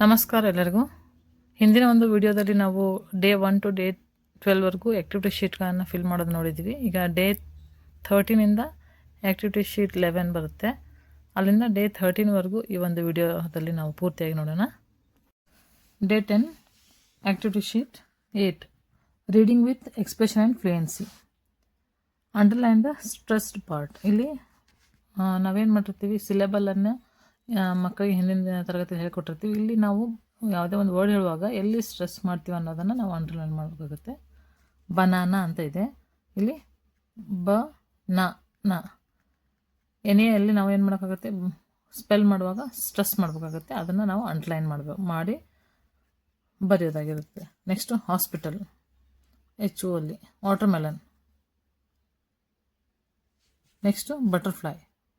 ನಮಸ್ಕಾರ ಎಲ್ಲರಿಗೂ. ಹಿಂದಿನ ಒಂದು ವಿಡಿಯೋದಲ್ಲಿ ನಾವು ಡೇ 1 ಟು ಡೇ 12ವರೆಗೂ ಆ್ಯಕ್ಟಿವಿಟಿ ಶೀಟ್ಗಳನ್ನು ಫಿಲ್ ಮಾಡೋದು ನೋಡಿದ್ವಿ. ಈಗ ಡೇ 13ಇಂದ ಆ್ಯಕ್ಟಿವಿಟಿ ಶೀಟ್ 11 ಬರುತ್ತೆ. ಅಲ್ಲಿಂದ ಡೇ 13ವರೆಗೂ ಈ ಒಂದು ವಿಡಿಯೋದಲ್ಲಿ ನಾವು ಪೂರ್ತಿಯಾಗಿ ನೋಡೋಣ. Day 10 activity sheet 8 reading with expression and fluency. Underline the stressed part. ಇಲ್ಲಿ ನಾವೇನು ಮಾಡಿರ್ತೀವಿ, ಸಿಲೆಬಲನ್ನು ಮಕ್ಕಳಿಗೆ ಹಿಂದಿನ ತರಗತಿ ಹೇಳ್ಕೊಟ್ಟಿರ್ತೀವಿ. ಇಲ್ಲಿ ನಾವು ಯಾವುದೇ ಒಂದು ವರ್ಡ್ ಹೇಳುವಾಗ ಎಲ್ಲಿ ಸ್ಟ್ರೆಸ್ ಮಾಡ್ತೀವಿ ಅನ್ನೋದನ್ನು ನಾವು ಅಂಡರ್ಲೈನ್ ಮಾಡಬೇಕಾಗುತ್ತೆ. ಬನಾನಾ ಅಂತ ಇದೆ, ಇಲ್ಲಿ ನ ಎಲ್ಲಿ ನಾವು ಏನು ಮಾಡೋಕ್ಕಾಗುತ್ತೆ, ಸ್ಪೆಲ್ ಮಾಡುವಾಗ ಸ್ಟ್ರೆಸ್ ಮಾಡಬೇಕಾಗುತ್ತೆ. ಅದನ್ನು ನಾವು ಅಂಡರ್ಲೈನ್ ಮಾಡಿ ಬರೆಯೋದಾಗಿರುತ್ತೆ. ನೆಕ್ಸ್ಟು ಹಾಸ್ಪಿಟಲ್, HO ಅಲ್ಲಿ ವಾಟರ್ ಮೆಲನ್. ನೆಕ್ಸ್ಟು ಬಟರ್ಫ್ಲೈ,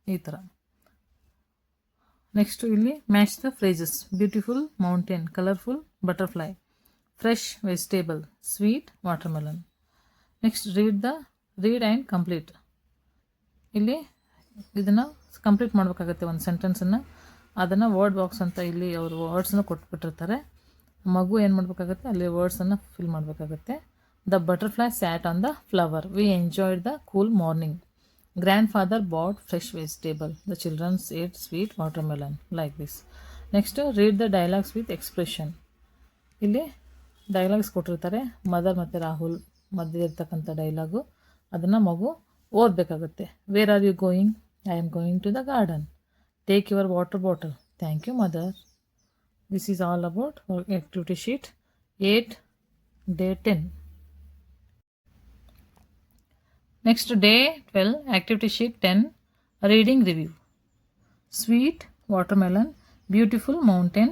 ಈ ಥರ. ನೆಕ್ಸ್ಟು ಇಲ್ಲಿ match the ಫ್ರೇಜಸ್. Beautiful mountain, colourful butterfly, fresh vegetable, sweet water melon. Next read and complete. ಇಲ್ಲಿ ಇದನ್ನು ಕಂಪ್ಲೀಟ್ ಮಾಡಬೇಕಾಗತ್ತೆ ಒಂದು ಸೆಂಟೆನ್ಸನ್ನು. ಅದನ್ನು ವರ್ಡ್ ಬಾಕ್ಸ್ ಅಂತ ಇಲ್ಲಿ ಅವರು ವರ್ಡ್ಸನ್ನು ಕೊಟ್ಬಿಟ್ಟಿರ್ತಾರೆ. ಮಗು ಏನು ಮಾಡಬೇಕಾಗತ್ತೆ, ಅಲ್ಲಿ ವರ್ಡ್ಸನ್ನು ಫಿಲ್ ಮಾಡಬೇಕಾಗತ್ತೆ. The butterfly sat on the flower. V enjoyed the cool morning. Grandfather bought fresh vegetable. The children ate sweet watermelon. Like this. Next, read the dialogues with expression. ಇಲ್ಲಿ dialogues ಕೊಟ್ಟಿರ್ತಾರೆ. ಮದರ್ ಮತ್ತು ರಾಹುಲ್ ಮಧ್ಯೆ ಇರ್ತಕ್ಕಂಥ dialogue, ಅದನ್ನು ಮಗು ಓದಬೇಕಾಗುತ್ತೆ. Where are you going? I am going to the garden. Take your water bottle. Thank you mother. This is all about activity sheet 8 day 10. Next, day 12, activity sheet 10, reading review. Sweet watermelon, beautiful mountain,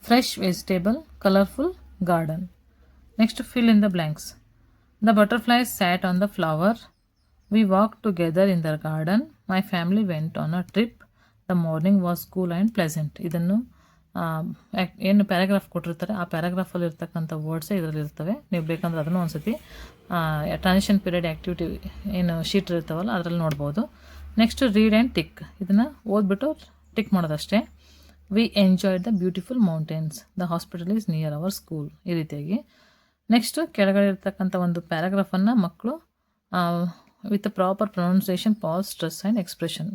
fresh vegetable, colorful garden. Next, fill in the blanks. The butterflies sat on the flower. We walked together in the garden. My family went on a trip. The morning was cool and pleasant. ಇದನ್ನು ಏನು paragraph ಕೊಟ್ಟಿರ್ತಾರೆ ಆ ಪ್ಯಾರಾಗ್ರಾಫಲ್ಲಿ ಇರ್ತಕ್ಕಂಥ ವರ್ಡ್ಸೇ ಇದರಲ್ಲಿ ಇರ್ತವೆ. ನೀವು ಬೇಕಂದ್ರೆ ಅದನ್ನು ಒಂದು ಸತಿ ಟ್ರಾನ್ಸಿಷನ್ ಪೀರಿಯಡ್ ಆ್ಯಕ್ಟಿವಿಟಿ ಏನು ಶೀಟ್ ಇರ್ತಾವಲ್ಲ ಅದರಲ್ಲಿ ನೋಡ್ಬೋದು. Next read and tick. ಇದನ್ನು ಓದ್ಬಿಟ್ಟು ಟಿಕ್ ಮಾಡೋದಷ್ಟೇ. We enjoyed the beautiful mountains. The hospital is near our school. ಈ ರೀತಿಯಾಗಿ ನೆಕ್ಸ್ಟು ಕೆಳಗಡೆ ಇರ್ತಕ್ಕಂಥ ಒಂದು ಪ್ಯಾರಾಗ್ರಾಫನ್ನು ಮಕ್ಕಳು with proper pronunciation, pause, stress and expression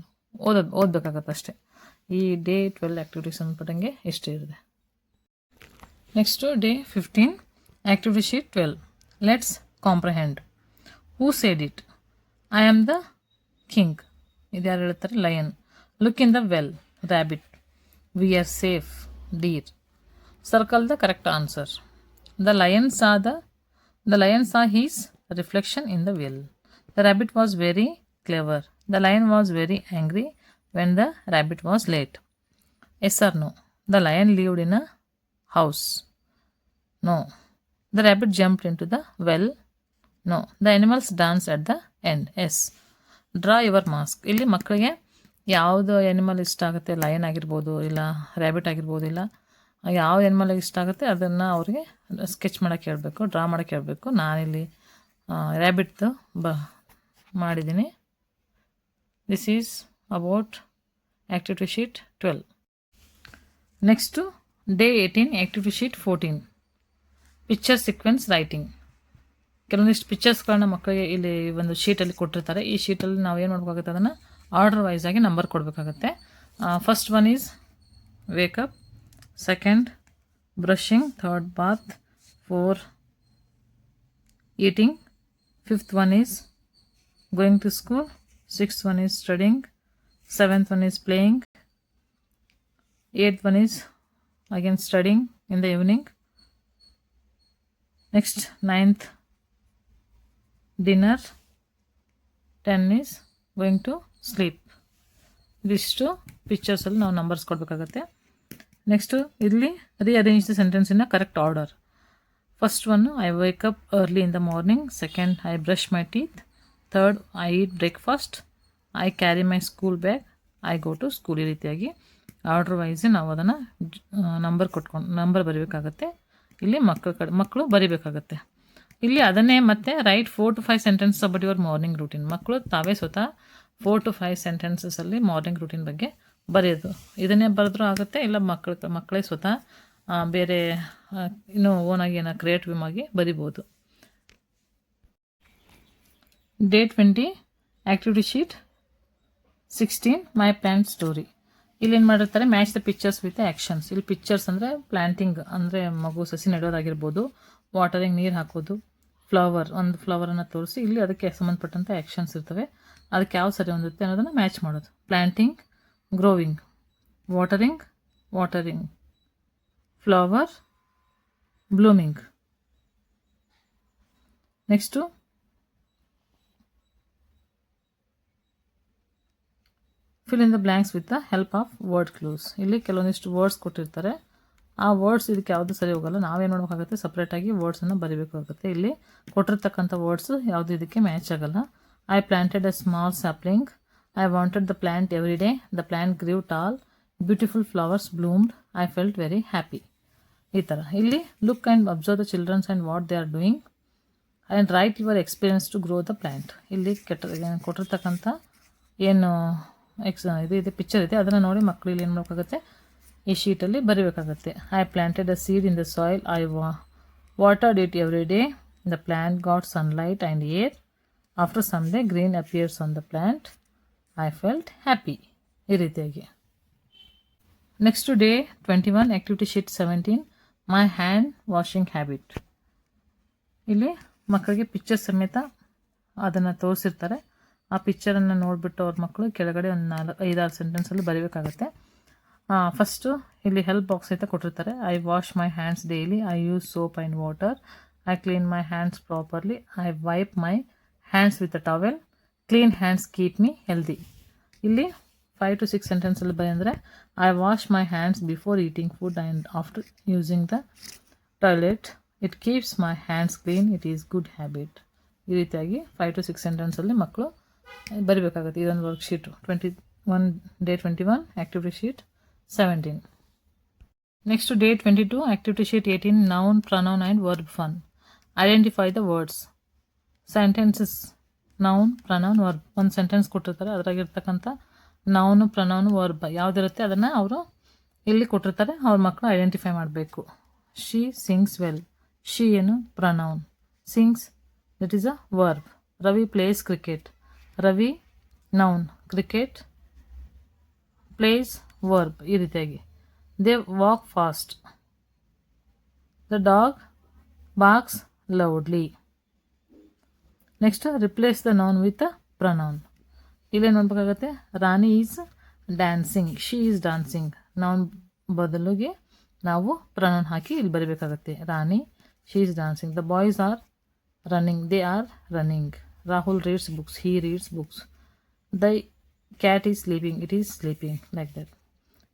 ಓದಬೇಕಾಗತ್ತೆ ಅಷ್ಟೇ. ಈ ಡೇ 12 ಆ್ಯಕ್ಟಿವಿಟೀಸ್ ಅಂದ್ಬಿಟ್ಟಂಗೆ ಇಷ್ಟೇ ಇದೆ. Next day 15 activity sheet 12. Let's comprehend. Who said it? I am the king. ಇದು ಯಾರು ಹೇಳ್ತಾರೆ? Lion. Look in the well. Rabbit. We are safe. Deer. Circle the correct answer. The lion saw his reflection in the well. The rabbit was very clever. The lion was very angry when the rabbit was late. Yes or no? The lion lived in a house. No. The rabbit jumped into the well. No. The animals danced at the end. Yes. Draw your mask. ಇಲ್ಲಿ ಮಕ್ಕಳಿಗೆ ಯಾವುದು animal ಇಷ್ಟ ಆಗುತ್ತೆ, lion ಆಗಿರ್ಬೋದು, ಇಲ್ಲ rabbit ಆಗಿರ್ಬೋದು, ಇಲ್ಲ ಯಾವ ಎನಿಮಲ್ ಇಷ್ಟ ಆಗುತ್ತೆ ಅದನ್ನು ಅವ್ರಿಗೆ ಸ್ಕೆಚ್ ಮಾಡೋಕ್ಕೆ ಹೇಳ್ಬೇಕು, ಡ್ರಾ ಮಾಡೋಕ್ಕೆ ಹೇಳ್ಬೇಕು. ನಾನಿಲ್ಲಿ ರ್ಯಾಬಿಟ್ದು ಮಾಡಿದ್ದೀನಿ. This is about activity sheet 12. Next to day 18 activity sheet 14 picture sequence writing. ಕೆಲವೊಂದಿಷ್ಟು ಪಿಕ್ಚರ್ಸ್ಗಳನ್ನ ಮಕ್ಕಳಿಗೆ ಇಲ್ಲಿ ಒಂದು ಶೀಟಲ್ಲಿ ಕೊಟ್ಟಿರ್ತಾರೆ. ಈ ಶೀಟಲ್ಲಿ ನಾವು ಏನು ಮಾಡಬೇಕಾಗುತ್ತೆ, ಅದನ್ನು ಆರ್ಡರ್ ವೈಸ್ ಆಗಿ ನಂಬರ್ ಕೊಡಬೇಕಾಗತ್ತೆ. First one is wake up, second brushing, third bath, 4 eating, 5th one is going to school, 6th one is studying, 7th one is playing, 8th one is again studying in the evening. Next 9th dinner, 10 is going to sleep. ಇದಿಷ್ಟು ಪಿಕ್ಚರ್ಸಲ್ಲಿ ನಾವು numbers ಕೊಡಬೇಕಾಗತ್ತೆ. Next ಇಲ್ಲಿ rearrange the sentence in a correct order. First one I wake up early in the morning, second I brush my teeth, third I eat breakfast, I carry my school bag, I go to school. ಈ ರೀತಿಯಾಗಿ order wise ನಾವು ಅದನ್ನು number ಬರೀಬೇಕಾಗತ್ತೆ. ಇಲ್ಲಿ ಮಕ್ಕಳು ಬರೀಬೇಕಾಗತ್ತೆ. ಇಲ್ಲಿ ಅದನ್ನೇ ಮತ್ತೆ right 4 to 5 sentence about your morning routine. ಮಕ್ಕಳು ತಾವೇ ಸ್ವತಃ 4 to 5 ಸೆಂಟೆನ್ಸಸಲ್ಲಿ ಮಾರ್ನಿಂಗ್ ರೂಟೀನ್ ಬಗ್ಗೆ ಬರೆಯೋದು. ಇದನ್ನೇ ಬರೆದ್ರೂ ಆಗುತ್ತೆ, ಇಲ್ಲ ಮಕ್ಕಳೇ ಸ್ವತಃ ಬೇರೆ ಇನ್ನೂ ಓನಾಗಿ ಏನೋ ಕ್ರಿಯೇಟಿವ್ ಆಗಿ ಬರಿಬೋದು. ಡೇ 20 ಆ್ಯಕ್ಟಿವಿಟಿ ಶೀಟ್ 16 ಮೈ ಪ್ಲ್ಯಾಂಟ್ ಸ್ಟೋರಿ. ಇಲ್ಲೇನು ಮಾಡಿರ್ತಾರೆ, match the pictures with actions. ಇಲ್ಲಿ ಪಿಕ್ಚರ್ಸ್ ಅಂದರೆ ಪ್ಲ್ಯಾಂಟಿಂಗ್ ಅಂದರೆ ಮಗು ಸಸಿ ನೆಡೋದಾಗಿರ್ಬೋದು, ವಾಟರಿಂಗ್ ನೀರು ಹಾಕೋದು, ಫ್ಲವರ್ ಒಂದು ಫ್ಲವರನ್ನು ತೋರಿಸಿ ಇಲ್ಲಿ ಅದಕ್ಕೆ ಸಂಬಂಧಪಟ್ಟಂಥ ಆ್ಯಕ್ಷನ್ಸ್ ಇರ್ತವೆ, ಅದಕ್ಕೆ ಯಾವ ಸರಿ ಹೊಂದುತ್ತೆ ಅನ್ನೋದನ್ನು ಮ್ಯಾಚ್ ಮಾಡೋದು. Planting, growing, watering, flower, blooming. Next fill in the blanks with the help of word clues. ಇಲ್ಲಿ ಕೆಲವೊಂದಿಷ್ಟು ವರ್ಡ್ಸ್ ಕೊಟ್ಟಿರ್ತಾರೆ, ಆ ವರ್ಡ್ಸ್ ಇದಕ್ಕೆ ಯಾವುದು ಸರಿ ಹೋಗಲ್ಲ, ನಾವೇನು ಮಾಡಬೇಕಾಗುತ್ತೆ, ಸಪ್ರೇಟಾಗಿ ವರ್ಡ್ಸನ್ನು ಬರೀಬೇಕಾಗುತ್ತೆ. ಇಲ್ಲಿ ಕೊಟ್ಟಿರ್ತಕ್ಕಂಥ ವರ್ಡ್ಸು ಯಾವುದು ಇದಕ್ಕೆ ಮ್ಯಾಚ್ ಆಗಲ್ಲ. I planted a small sapling, I wanted the plant every day, the plant grew tall, beautiful flowers bloomed, I felt very happy. ಈ ಥರ ಇಲ್ಲಿ look and observe the childrens and what they are doing and write your experience to grow the plant. ಇಲ್ಲಿ ಕೊಟ್ಟಿರ್ತಕ್ಕಂಥ ಏನು ಇದು picture ಇದೆ, ಅದನ್ನು ನೋಡಿ ಮಕ್ಕಳು ಇಲ್ಲಿ ಏನು ಮಾಡಬೇಕಾಗುತ್ತೆ, ಈ ಶೀಟಲ್ಲಿ ಬರೀಬೇಕಾಗತ್ತೆ. I planted a seed in the soil, I watered it every day, the plant got sunlight and air, after some day green appears on the plant, I felt happy. ಈ ರೀತಿಯಾಗಿ. Next day 21 activity sheet 17 my hand washing habit. ಇಲ್ಲಿ ಮಕ್ಕಳಿಗೆ picture ಸಮೇತ ಅದನ್ನು ತೋರಿಸಿರ್ತಾರೆ, ಆ ಪಿಕ್ಚರನ್ನು ನೋಡಿಬಿಟ್ಟು ಅವ್ರ ಮಕ್ಕಳು ಕೆಳಗಡೆ ಒಂದು 4-5-6 ಸೆಂಟೆನ್ಸಲ್ಲಿ ಬರೀಬೇಕಾಗತ್ತೆ. ಫಸ್ಟು ಇಲ್ಲಿ ಹೆಲ್ಪ್ ಬಾಕ್ಸ್ ಸಹಿತ ಕೊಟ್ಟಿರ್ತಾರೆ. I wash my hands daily, I use soap and water, I clean my hands properly, I wipe my hands with a towel, clean hands keep me healthy. ಇಲ್ಲಿ 5 to 6 ಸೆಂಟೆನ್ಸಲ್ಲಿ ಬರೆಯಂದರೆ I wash my hands before eating food and after using the toilet, it keeps my hands clean, it is good habit. ಈ ರೀತಿಯಾಗಿ 5 to 6 ಸೆಂಟೆನ್ಸಲ್ಲಿ ಮಕ್ಕಳು ಬರೀಬೇಕಾಗುತ್ತೆ. ಇದೊಂದು worksheet 21 day 21 activity sheet 17. Next day 22 activity sheet 18 noun, pronoun and verb fun. Identify the words. Sentences noun, pronoun, verb. ಒಂದು sentence ಕೊಟ್ಟಿರ್ತಾರೆ, ಅದರಾಗಿರ್ತಕ್ಕಂಥ noun, ಪ್ರನೌನು, verb ಯಾವುದಿರುತ್ತೆ ಅದನ್ನು ಅವರು ಇಲ್ಲಿ ಕೊಟ್ಟಿರ್ತಾರೆ, ಅವ್ರ ಮಕ್ಕಳು ಐಡೆಂಟಿಫೈ ಮಾಡಬೇಕು. ಶಿ ಸಿಂಗ್ಸ್ ವೆಲ್, ಶಿ ಏನು pronoun, sings that is a verb. Ravi plays cricket, Ravi noun, cricket plays verb. ಈ ರೀತಿಯಾಗಿ. They walk fast, the dog barks loudly. Next replace the noun with a pronoun. ಇಲ್ಲೇನು ನೋಡ್ಬೇಕಾಗತ್ತೆ, Rani is dancing, she is dancing. Noun ಬದಲಿಗೆ ನಾವು pronoun ಹಾಕಿ ಇಲ್ಲಿ ಬರೀಬೇಕಾಗತ್ತೆ. Rani, she is dancing. The boys are running, they are running. Rahul reads books, he reads books. The cat is sleeping, it is sleeping. Like that.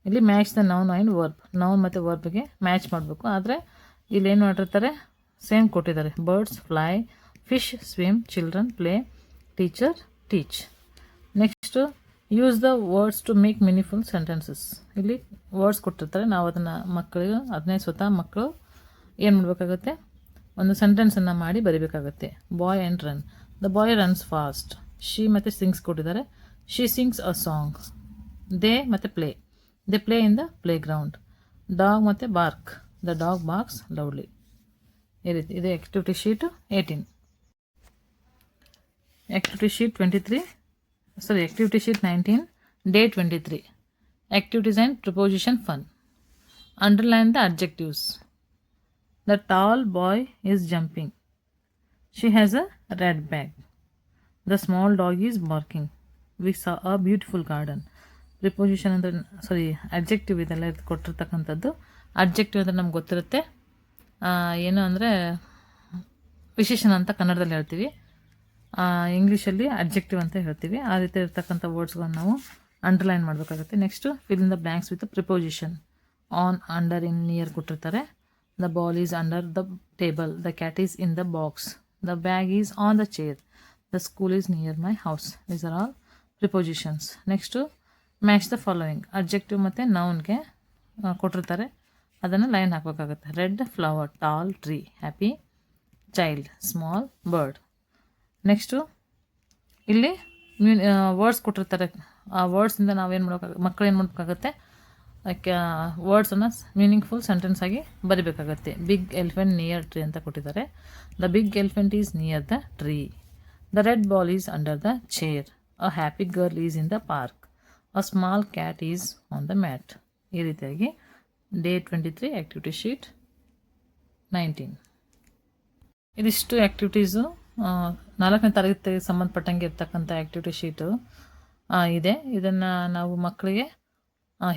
ಇಲ್ಲಿ match the noun and verb. Noun ಮತ್ತು ವರ್ಬ್ಗೆ match ಮಾಡಬೇಕು. ಆದರೆ ಇಲ್ಲೇನು ಮಾಡಿರ್ತಾರೆ, same ಕೊಟ್ಟಿದ್ದಾರೆ. Birds fly, fish swim, children play, teacher teach. Next use the words to make meaningful sentences. ಇಲ್ಲಿ words ಕೊಟ್ಟಿರ್ತಾರೆ, ನಾವು ಅದನ್ನು ಮಕ್ಕಳಿಗೆ ಅದನ್ನೇ ಸ್ವತಃ ಮಕ್ಕಳು ಏನು ಮಾಡಬೇಕಾಗುತ್ತೆ, ಒಂದು ಸೆಂಟೆನ್ಸನ್ನು ಮಾಡಿ ಬರೀಬೇಕಾಗುತ್ತೆ. Boy and run, the boy runs fast. She ಮತ್ತು ಸಿಂಗ್ಸ್ ಕೊಟ್ಟಿದ್ದಾರೆ, she sings a song. They ಮತ್ತು play, they play in the playground. Dog ಮತ್ತು bark, the dog barks loudly. ಈ ರೀತಿ ಇದೆ activity sheet 18. Activity sheet 19 day 23 activities and preposition fun. Underline the adjectives. The tall boy is jumping, she has a red bag, the small dog is barking, we saw a beautiful garden. Preposition ಅಂದರೆ adjective ಇದೆಲ್ಲ ಕೊಟ್ಟಿರ್ತಕ್ಕಂಥದ್ದು. Adjective ಅಂದರೆ ನಮ್ಗೆ ಗೊತ್ತಿರುತ್ತೆ, ಏನು ಅಂದರೆ ವಿಶೇಷಣ ಅಂತ ಕನ್ನಡದಲ್ಲಿ ಹೇಳ್ತೀವಿ, ಇಂಗ್ಲೀಷಲ್ಲಿ ಅಡ್ಜೆಕ್ಟಿವ್ ಅಂತ ಹೇಳ್ತೀವಿ. ಆ ರೀತಿ ಇರ್ತಕ್ಕಂಥ ವರ್ಡ್ಸ್ಗಳನ್ನು ನಾವು ಅಂಡರ್ಲೈನ್ ಮಾಡಬೇಕಾಗುತ್ತೆ. Next fill in the blanks with preposition. On, under, in, near ಕೊಟ್ಟಿರ್ತಾರೆ. The ball is under the table, the cat is in the box, the bag is on the chair, the school is near my house. These are all prepositions. Next match the following. Adjective ಮತ್ತು ನೌನ್ಗೆ ಕೊಟ್ಟಿರ್ತಾರೆ, ಅದನ್ನು line ಹಾಕಬೇಕಾಗುತ್ತೆ. Red flower, tall tree, happy child, small bird. Next ಇಲ್ಲಿ words ಕೊಟ್ಟಿರ್ತಾರೆ, ಆ ವರ್ಡ್ಸಿಂದ ನಾವೇನು ಮಾಡಬೇಕಾಗುತ್ತೆ, ಮಕ್ಕಳು ಏನು ಮಾಡಬೇಕಾಗುತ್ತೆ, ವರ್ಡ್ಸನ್ನು ಮೀನಿಂಗ್ಫುಲ್ ಸೆಂಟೆನ್ಸ್ ಆಗಿ ಬರಿಬೇಕಾಗತ್ತೆ. ಬಿಗ್ ಎಲಿಫೆಂಟ್ ನಿಯರ್ ಟ್ರೀ ಅಂತ ಕೊಟ್ಟಿದ್ದಾರೆ. The big elephant is near the tree. The red ball is under the chair. A happy girl is in the park. A small cat is on the mat. ಈ ರೀತಿಯಾಗಿ day 23 activity sheet 19. ಇದಿಷ್ಟು activities 4ನೇ ತರಗತಿಗೆ ಸಂಬಂಧಪಟ್ಟಂಗೆ ಇರ್ತಕ್ಕಂಥ activity sheet ಇದೆ. ಇದನ್ನು ನಾವು ಮಕ್ಕಳಿಗೆ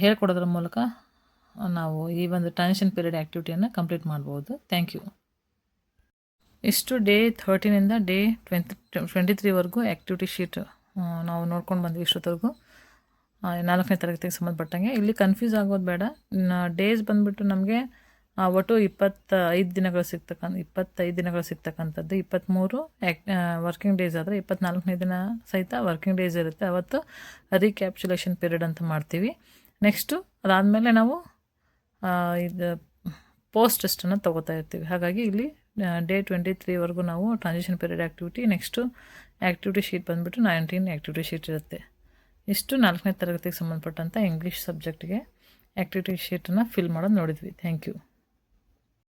ಹೇಳ್ಕೊಡೋದ್ರ ಮೂಲಕ ನಾವು ಈ ಒಂದು ಟ್ರಾನ್ಸಿಷನ್ ಪೀರಿಯಡ್ ಆ್ಯಕ್ಟಿವಿಟಿಯನ್ನು ಕಂಪ್ಲೀಟ್ ಮಾಡ್ಬೋದು. Thank you. ಇಷ್ಟು ಡೇ 13ಇಂದ ಡೇ 23ವರೆಗೂ ಆ್ಯಕ್ಟಿವಿಟಿ ಶೀಟ್ ನಾವು ನೋಡ್ಕೊಂಡು ಬಂದ್ವಿ. ಇಷ್ಟೊತ್ತರೆಗೂ 4ನೇ ತರಗತಿಗೆ ಸಂಬಂಧಪಟ್ಟಂಗೆ. ಇಲ್ಲಿ ಕನ್ಫ್ಯೂಸ್ ಆಗೋದು ಬೇಡ. ಡೇಸ್ ಬಂದುಬಿಟ್ಟು ನಮಗೆ ಒಟ್ಟು 25 ದಿನಗಳು ಸಿಗ್ತಕ್ಕಂಥದ್ದು. 23 ವರ್ಕಿಂಗ್ ಡೇಸ್ ಆದರೆ 24ನೇ ದಿನ ಸಹಿತ ವರ್ಕಿಂಗ್ ಡೇಸ್ ಇರುತ್ತೆ. ಅವತ್ತು ರೀಕ್ಯಾಪ್ಚುಲೇಷನ್ ಪೀರಿಯಡ್ ಅಂತ ಮಾಡ್ತೀವಿ. ನೆಕ್ಸ್ಟು ಅದಾದಮೇಲೆ ನಾವು ಇದು ಪೋಸ್ಟ್ ಟೆಸ್ಟನ್ನು ತೊಗೋತಾ ಇರ್ತೀವಿ. ಹಾಗಾಗಿ ಇಲ್ಲಿ ಡೇ 23ವರೆಗೂ ನಾವು transition period activity, next activity sheet ಬಂದುಬಿಟ್ಟು 19 ಆ್ಯಕ್ಟಿವಿಟಿ ಶೀಟ್ ಇರುತ್ತೆ. ಇಷ್ಟು 4ನೇ ತರಗತಿಗೆ ಸಂಬಂಧಪಟ್ಟಂಥ ಇಂಗ್ಲೀಷ್ ಸಬ್ಜೆಕ್ಟ್ಗೆ ಆ್ಯಕ್ಟಿವಿಟಿ ಶೀಟನ್ನು ಫಿಲ್ ಮಾಡೋದು ನೋಡಿದ್ವಿ. ಥ್ಯಾಂಕ್ ಯು.